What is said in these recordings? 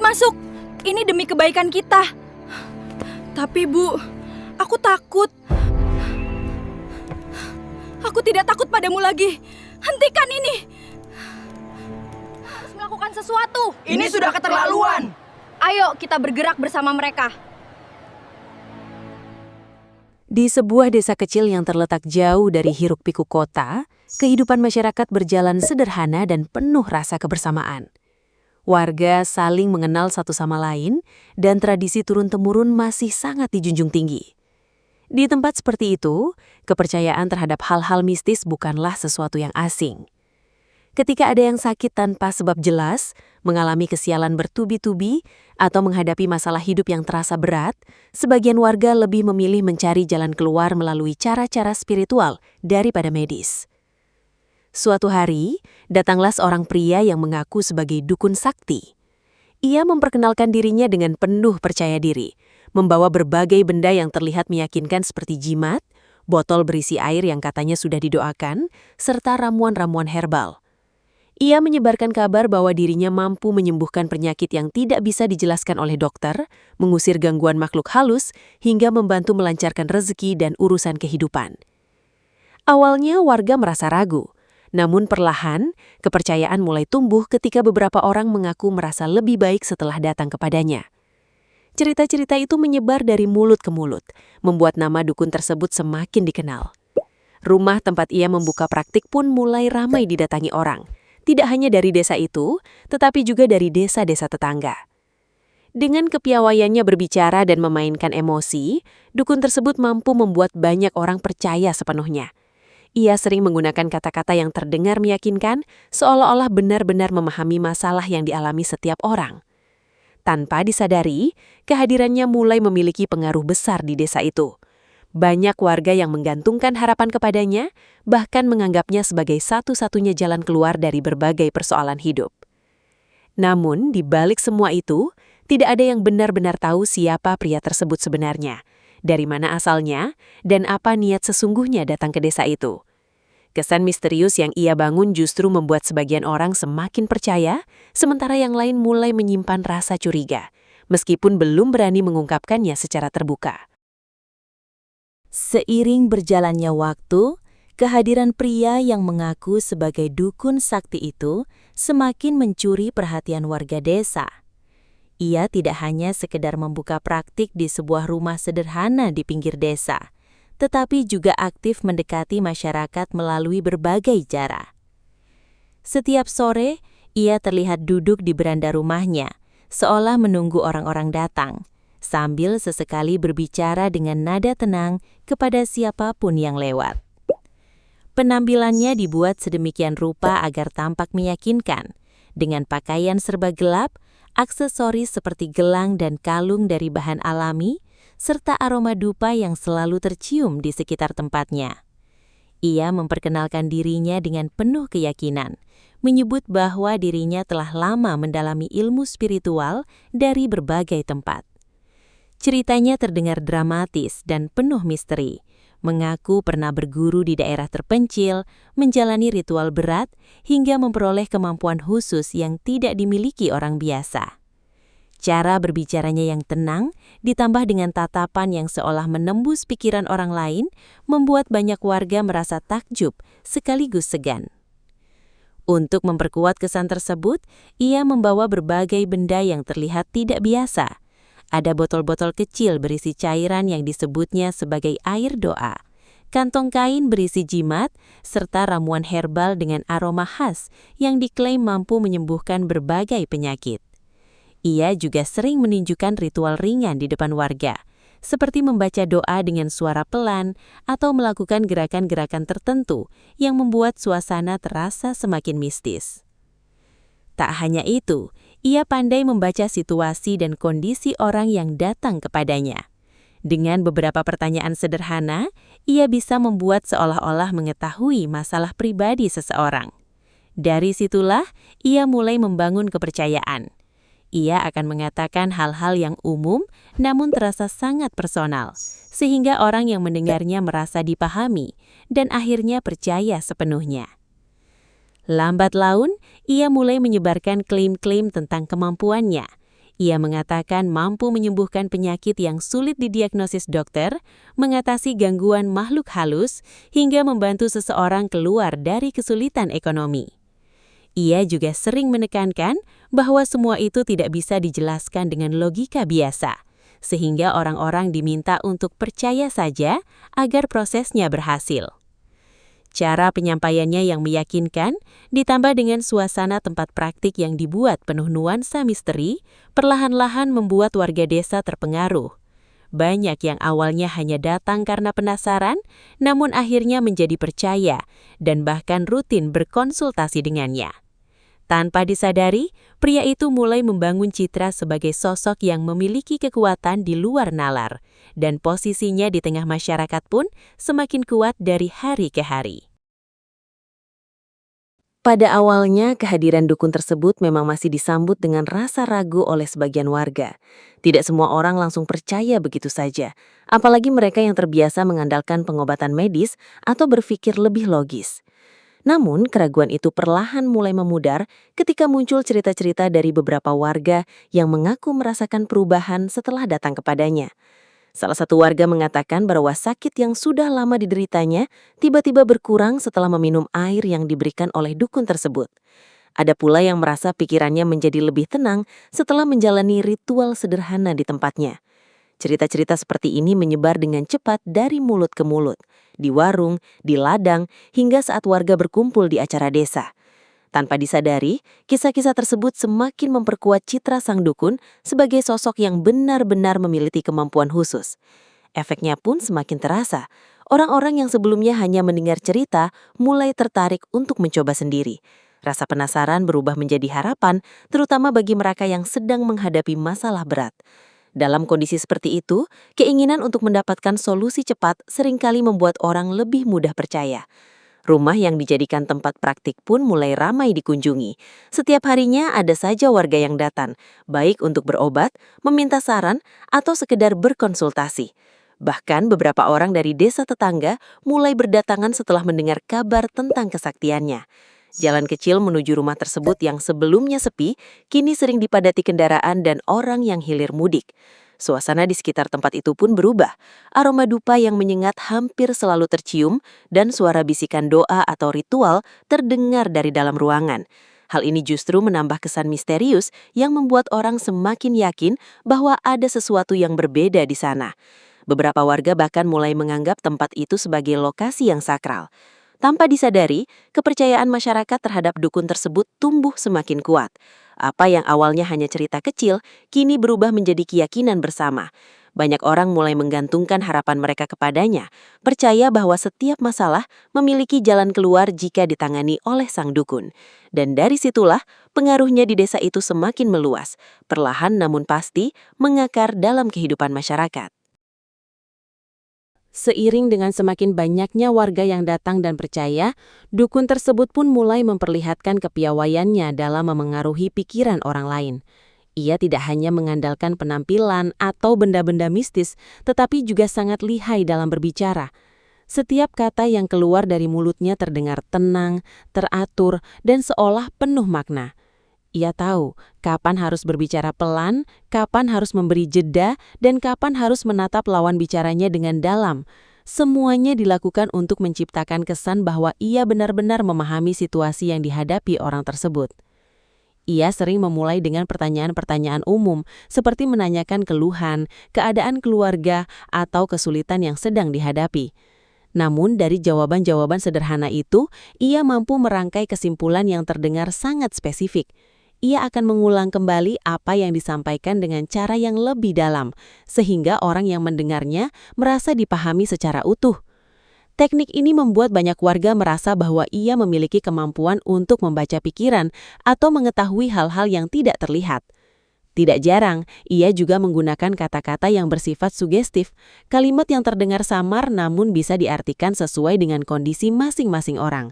masuk. Ini demi kebaikan kita. Tapi Bu, aku takut. Aku tidak takut padamu lagi. Hentikan ini. Harus melakukan sesuatu. Ini sudah keterlaluan. Ayo kita bergerak bersama mereka. Di sebuah desa kecil yang terletak jauh dari hiruk-pikuk kota, kehidupan masyarakat berjalan sederhana dan penuh rasa kebersamaan. Warga saling mengenal satu sama lain, dan tradisi turun-temurun masih sangat dijunjung tinggi. Di tempat seperti itu, kepercayaan terhadap hal-hal mistis bukanlah sesuatu yang asing. Ketika ada yang sakit tanpa sebab jelas, mengalami kesialan bertubi-tubi, atau menghadapi masalah hidup yang terasa berat, sebagian warga lebih memilih mencari jalan keluar melalui cara-cara spiritual daripada medis. Suatu hari, datanglah seorang pria yang mengaku sebagai dukun sakti. Ia memperkenalkan dirinya dengan penuh percaya diri, membawa berbagai benda yang terlihat meyakinkan seperti jimat, botol berisi air yang katanya sudah didoakan, serta ramuan-ramuan herbal. Ia menyebarkan kabar bahwa dirinya mampu menyembuhkan penyakit yang tidak bisa dijelaskan oleh dokter, mengusir gangguan makhluk halus, hingga membantu melancarkan rezeki dan urusan kehidupan. Awalnya warga merasa ragu, namun perlahan kepercayaan mulai tumbuh ketika beberapa orang mengaku merasa lebih baik setelah datang kepadanya. Cerita-cerita itu menyebar dari mulut ke mulut, membuat nama dukun tersebut semakin dikenal. Rumah tempat ia membuka praktik pun mulai ramai didatangi orang. Tidak hanya dari desa itu, tetapi juga dari desa-desa tetangga. Dengan kepiawaiannya berbicara dan memainkan emosi, dukun tersebut mampu membuat banyak orang percaya sepenuhnya. Ia sering menggunakan kata-kata yang terdengar meyakinkan, seolah-olah benar-benar memahami masalah yang dialami setiap orang. Tanpa disadari, kehadirannya mulai memiliki pengaruh besar di desa itu. Banyak warga yang menggantungkan harapan kepadanya, bahkan menganggapnya sebagai satu-satunya jalan keluar dari berbagai persoalan hidup. Namun, di balik semua itu, tidak ada yang benar-benar tahu siapa pria tersebut sebenarnya, dari mana asalnya, dan apa niat sesungguhnya datang ke desa itu. Kesan misterius yang ia bangun justru membuat sebagian orang semakin percaya, sementara yang lain mulai menyimpan rasa curiga, meskipun belum berani mengungkapkannya secara terbuka. Seiring berjalannya waktu, kehadiran pria yang mengaku sebagai dukun sakti itu semakin mencuri perhatian warga desa. Ia tidak hanya sekedar membuka praktik di sebuah rumah sederhana di pinggir desa, tetapi juga aktif mendekati masyarakat melalui berbagai cara. Setiap sore, ia terlihat duduk di beranda rumahnya, seolah menunggu orang-orang datang, sambil sesekali berbicara dengan nada tenang kepada siapapun yang lewat. Penampilannya dibuat sedemikian rupa agar tampak meyakinkan, dengan pakaian serba gelap, aksesoris seperti gelang dan kalung dari bahan alami, serta aroma dupa yang selalu tercium di sekitar tempatnya. Ia memperkenalkan dirinya dengan penuh keyakinan, menyebut bahwa dirinya telah lama mendalami ilmu spiritual dari berbagai tempat. Ceritanya terdengar dramatis dan penuh misteri, mengaku pernah berguru di daerah terpencil, menjalani ritual berat, hingga memperoleh kemampuan khusus yang tidak dimiliki orang biasa. Cara berbicaranya yang tenang, ditambah dengan tatapan yang seolah menembus pikiran orang lain, membuat banyak warga merasa takjub sekaligus segan. Untuk memperkuat kesan tersebut, ia membawa berbagai benda yang terlihat tidak biasa. Ada botol-botol kecil berisi cairan yang disebutnya sebagai air doa, kantong kain berisi jimat, serta ramuan herbal dengan aroma khas yang diklaim mampu menyembuhkan berbagai penyakit. Ia juga sering menunjukkan ritual ringan di depan warga, seperti membaca doa dengan suara pelan atau melakukan gerakan-gerakan tertentu yang membuat suasana terasa semakin mistis. Tak hanya itu, ia pandai membaca situasi dan kondisi orang yang datang kepadanya. Dengan beberapa pertanyaan sederhana, ia bisa membuat seolah-olah mengetahui masalah pribadi seseorang. Dari situlah, ia mulai membangun kepercayaan. Ia akan mengatakan hal-hal yang umum namun terasa sangat personal, sehingga orang yang mendengarnya merasa dipahami dan akhirnya percaya sepenuhnya. Lambat laun, ia mulai menyebarkan klaim-klaim tentang kemampuannya. Ia mengatakan mampu menyembuhkan penyakit yang sulit didiagnosis dokter, mengatasi gangguan makhluk halus, hingga membantu seseorang keluar dari kesulitan ekonomi. Ia juga sering menekankan bahwa semua itu tidak bisa dijelaskan dengan logika biasa, sehingga orang-orang diminta untuk percaya saja agar prosesnya berhasil. Cara penyampaiannya yang meyakinkan, ditambah dengan suasana tempat praktik yang dibuat penuh nuansa misteri, perlahan-lahan membuat warga desa terpengaruh. Banyak yang awalnya hanya datang karena penasaran, namun akhirnya menjadi percaya dan bahkan rutin berkonsultasi dengannya. Tanpa disadari, pria itu mulai membangun citra sebagai sosok yang memiliki kekuatan di luar nalar, dan posisinya di tengah masyarakat pun semakin kuat dari hari ke hari. Pada awalnya, kehadiran dukun tersebut memang masih disambut dengan rasa ragu oleh sebagian warga. Tidak semua orang langsung percaya begitu saja, apalagi mereka yang terbiasa mengandalkan pengobatan medis atau berpikir lebih logis. Namun, keraguan itu perlahan mulai memudar ketika muncul cerita-cerita dari beberapa warga yang mengaku merasakan perubahan setelah datang kepadanya. Salah satu warga mengatakan bahwa sakit yang sudah lama dideritanya tiba-tiba berkurang setelah meminum air yang diberikan oleh dukun tersebut. Ada pula yang merasa pikirannya menjadi lebih tenang setelah menjalani ritual sederhana di tempatnya. Cerita-cerita seperti ini menyebar dengan cepat dari mulut ke mulut, di warung, di ladang, hingga saat warga berkumpul di acara desa. Tanpa disadari, kisah-kisah tersebut semakin memperkuat citra sang dukun sebagai sosok yang benar-benar memiliki kemampuan khusus. Efeknya pun semakin terasa. Orang-orang yang sebelumnya hanya mendengar cerita mulai tertarik untuk mencoba sendiri. Rasa penasaran berubah menjadi harapan, terutama bagi mereka yang sedang menghadapi masalah berat. Dalam kondisi seperti itu, keinginan untuk mendapatkan solusi cepat seringkali membuat orang lebih mudah percaya. Rumah yang dijadikan tempat praktik pun mulai ramai dikunjungi. Setiap harinya ada saja warga yang datang, baik untuk berobat, meminta saran, atau sekedar berkonsultasi. Bahkan beberapa orang dari desa tetangga mulai berdatangan setelah mendengar kabar tentang kesaktiannya. Jalan kecil menuju rumah tersebut yang sebelumnya sepi, kini sering dipadati kendaraan dan orang yang hilir mudik. Suasana di sekitar tempat itu pun berubah. Aroma dupa yang menyengat hampir selalu tercium dan suara bisikan doa atau ritual terdengar dari dalam ruangan. Hal ini justru menambah kesan misterius yang membuat orang semakin yakin bahwa ada sesuatu yang berbeda di sana. Beberapa warga bahkan mulai menganggap tempat itu sebagai lokasi yang sakral. Tanpa disadari, kepercayaan masyarakat terhadap dukun tersebut tumbuh semakin kuat. Apa yang awalnya hanya cerita kecil, kini berubah menjadi keyakinan bersama. Banyak orang mulai menggantungkan harapan mereka kepadanya, percaya bahwa setiap masalah memiliki jalan keluar jika ditangani oleh sang dukun. Dan dari situlah, pengaruhnya di desa itu semakin meluas, perlahan namun pasti mengakar dalam kehidupan masyarakat. Seiring dengan semakin banyaknya warga yang datang dan percaya, dukun tersebut pun mulai memperlihatkan kepiawaiannya dalam memengaruhi pikiran orang lain. Ia tidak hanya mengandalkan penampilan atau benda-benda mistis, tetapi juga sangat lihai dalam berbicara. Setiap kata yang keluar dari mulutnya terdengar tenang, teratur, dan seolah penuh makna. Ia tahu kapan harus berbicara pelan, kapan harus memberi jeda, dan kapan harus menatap lawan bicaranya dengan dalam. Semuanya dilakukan untuk menciptakan kesan bahwa ia benar-benar memahami situasi yang dihadapi orang tersebut. Ia sering memulai dengan pertanyaan-pertanyaan umum, seperti menanyakan keluhan, keadaan keluarga, atau kesulitan yang sedang dihadapi. Namun dari jawaban-jawaban sederhana itu, ia mampu merangkai kesimpulan yang terdengar sangat spesifik. Ia akan mengulang kembali apa yang disampaikan dengan cara yang lebih dalam, sehingga orang yang mendengarnya merasa dipahami secara utuh. Teknik ini membuat banyak warga merasa bahwa ia memiliki kemampuan untuk membaca pikiran atau mengetahui hal-hal yang tidak terlihat. Tidak jarang, ia juga menggunakan kata-kata yang bersifat sugestif, kalimat yang terdengar samar namun bisa diartikan sesuai dengan kondisi masing-masing orang.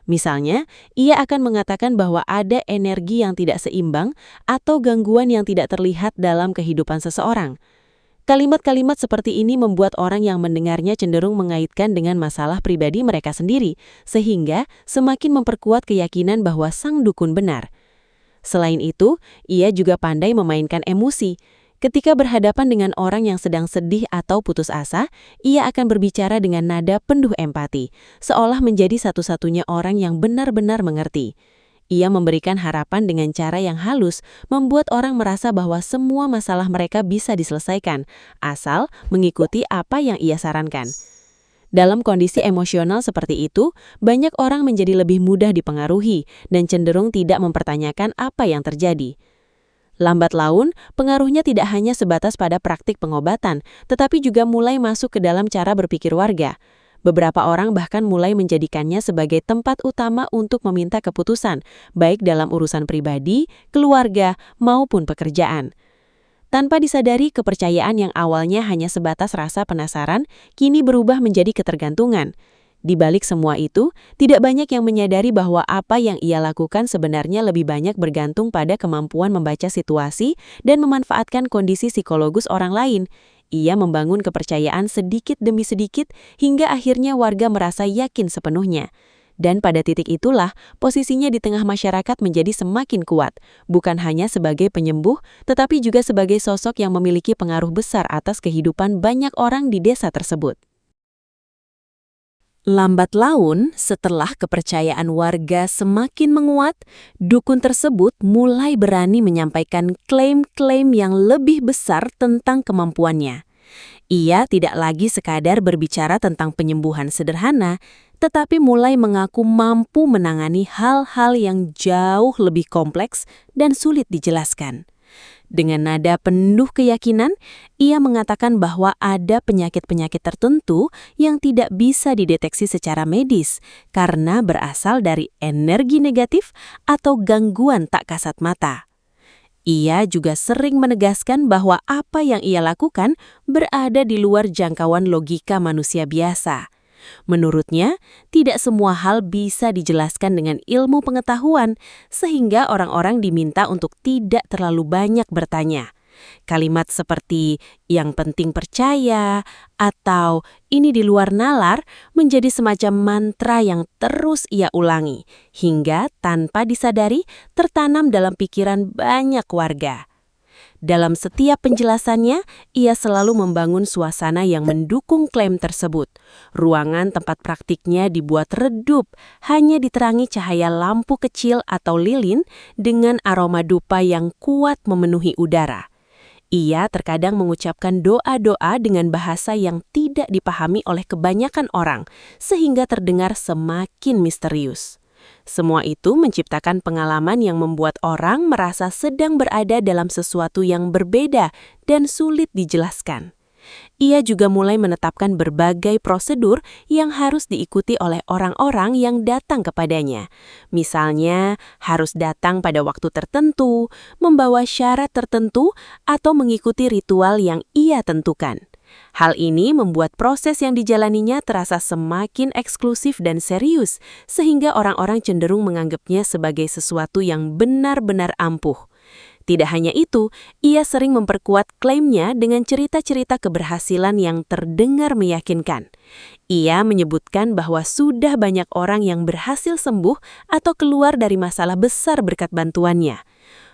Misalnya, ia akan mengatakan bahwa ada energi yang tidak seimbang atau gangguan yang tidak terlihat dalam kehidupan seseorang. Kalimat-kalimat seperti ini membuat orang yang mendengarnya cenderung mengaitkan dengan masalah pribadi mereka sendiri, sehingga semakin memperkuat keyakinan bahwa sang dukun benar. Selain itu, ia juga pandai memainkan emosi. Ketika berhadapan dengan orang yang sedang sedih atau putus asa, ia akan berbicara dengan nada penuh empati, seolah menjadi satu-satunya orang yang benar-benar mengerti. Ia memberikan harapan dengan cara yang halus, membuat orang merasa bahwa semua masalah mereka bisa diselesaikan, asal mengikuti apa yang ia sarankan. Dalam kondisi emosional seperti itu, banyak orang menjadi lebih mudah dipengaruhi dan cenderung tidak mempertanyakan apa yang terjadi. Lambat laun, pengaruhnya tidak hanya sebatas pada praktik pengobatan, tetapi juga mulai masuk ke dalam cara berpikir warga. Beberapa orang bahkan mulai menjadikannya sebagai tempat utama untuk meminta keputusan, baik dalam urusan pribadi, keluarga, maupun pekerjaan. Tanpa disadari, kepercayaan yang awalnya hanya sebatas rasa penasaran, kini berubah menjadi ketergantungan. Di balik semua itu, tidak banyak yang menyadari bahwa apa yang ia lakukan sebenarnya lebih banyak bergantung pada kemampuan membaca situasi dan memanfaatkan kondisi psikologis orang lain. Ia membangun kepercayaan sedikit demi sedikit hingga akhirnya warga merasa yakin sepenuhnya. Dan pada titik itulah, posisinya di tengah masyarakat menjadi semakin kuat, bukan hanya sebagai penyembuh, tetapi juga sebagai sosok yang memiliki pengaruh besar atas kehidupan banyak orang di desa tersebut. Lambat laun, setelah kepercayaan warga semakin menguat, dukun tersebut mulai berani menyampaikan klaim-klaim yang lebih besar tentang kemampuannya. Ia tidak lagi sekadar berbicara tentang penyembuhan sederhana, tetapi mulai mengaku mampu menangani hal-hal yang jauh lebih kompleks dan sulit dijelaskan. Dengan nada penuh keyakinan, ia mengatakan bahwa ada penyakit-penyakit tertentu yang tidak bisa dideteksi secara medis karena berasal dari energi negatif atau gangguan tak kasat mata. Ia juga sering menegaskan bahwa apa yang ia lakukan berada di luar jangkauan logika manusia biasa. Menurutnya, tidak semua hal bisa dijelaskan dengan ilmu pengetahuan, sehingga orang-orang diminta untuk tidak terlalu banyak bertanya. Kalimat seperti "yang penting percaya" atau "ini di luar nalar" menjadi semacam mantra yang terus ia ulangi, hingga tanpa disadari tertanam dalam pikiran banyak warga. Dalam setiap penjelasannya, ia selalu membangun suasana yang mendukung klaim tersebut. Ruangan tempat praktiknya dibuat redup, hanya diterangi cahaya lampu kecil atau lilin dengan aroma dupa yang kuat memenuhi udara. Ia terkadang mengucapkan doa-doa dengan bahasa yang tidak dipahami oleh kebanyakan orang, sehingga terdengar semakin misterius. Semua itu menciptakan pengalaman yang membuat orang merasa sedang berada dalam sesuatu yang berbeda dan sulit dijelaskan. Ia juga mulai menetapkan berbagai prosedur yang harus diikuti oleh orang-orang yang datang kepadanya. Misalnya, harus datang pada waktu tertentu, membawa syarat tertentu, atau mengikuti ritual yang ia tentukan. Hal ini membuat proses yang dijalaninya terasa semakin eksklusif dan serius, sehingga orang-orang cenderung menganggapnya sebagai sesuatu yang benar-benar ampuh. Tidak hanya itu, ia sering memperkuat klaimnya dengan cerita-cerita keberhasilan yang terdengar meyakinkan. Ia menyebutkan bahwa sudah banyak orang yang berhasil sembuh atau keluar dari masalah besar berkat bantuannya.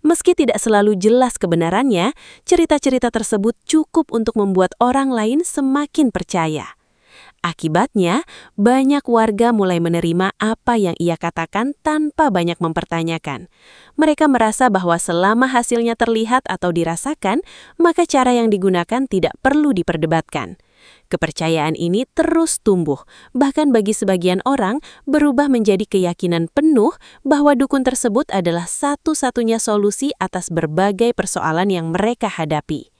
Meski tidak selalu jelas kebenarannya, cerita-cerita tersebut cukup untuk membuat orang lain semakin percaya. Akibatnya, banyak warga mulai menerima apa yang ia katakan tanpa banyak mempertanyakan. Mereka merasa bahwa selama hasilnya terlihat atau dirasakan, maka cara yang digunakan tidak perlu diperdebatkan. Kepercayaan ini terus tumbuh, bahkan bagi sebagian orang berubah menjadi keyakinan penuh bahwa dukun tersebut adalah satu-satunya solusi atas berbagai persoalan yang mereka hadapi.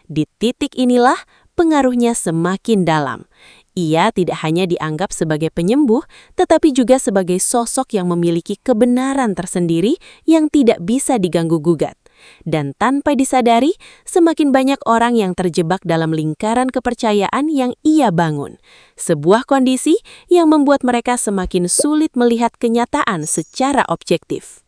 Di titik inilah pengaruhnya semakin dalam. Ia tidak hanya dianggap sebagai penyembuh, tetapi juga sebagai sosok yang memiliki kebenaran tersendiri yang tidak bisa diganggu-gugat. Dan tanpa disadari, semakin banyak orang yang terjebak dalam lingkaran kepercayaan yang ia bangun. Sebuah kondisi yang membuat mereka semakin sulit melihat kenyataan secara objektif.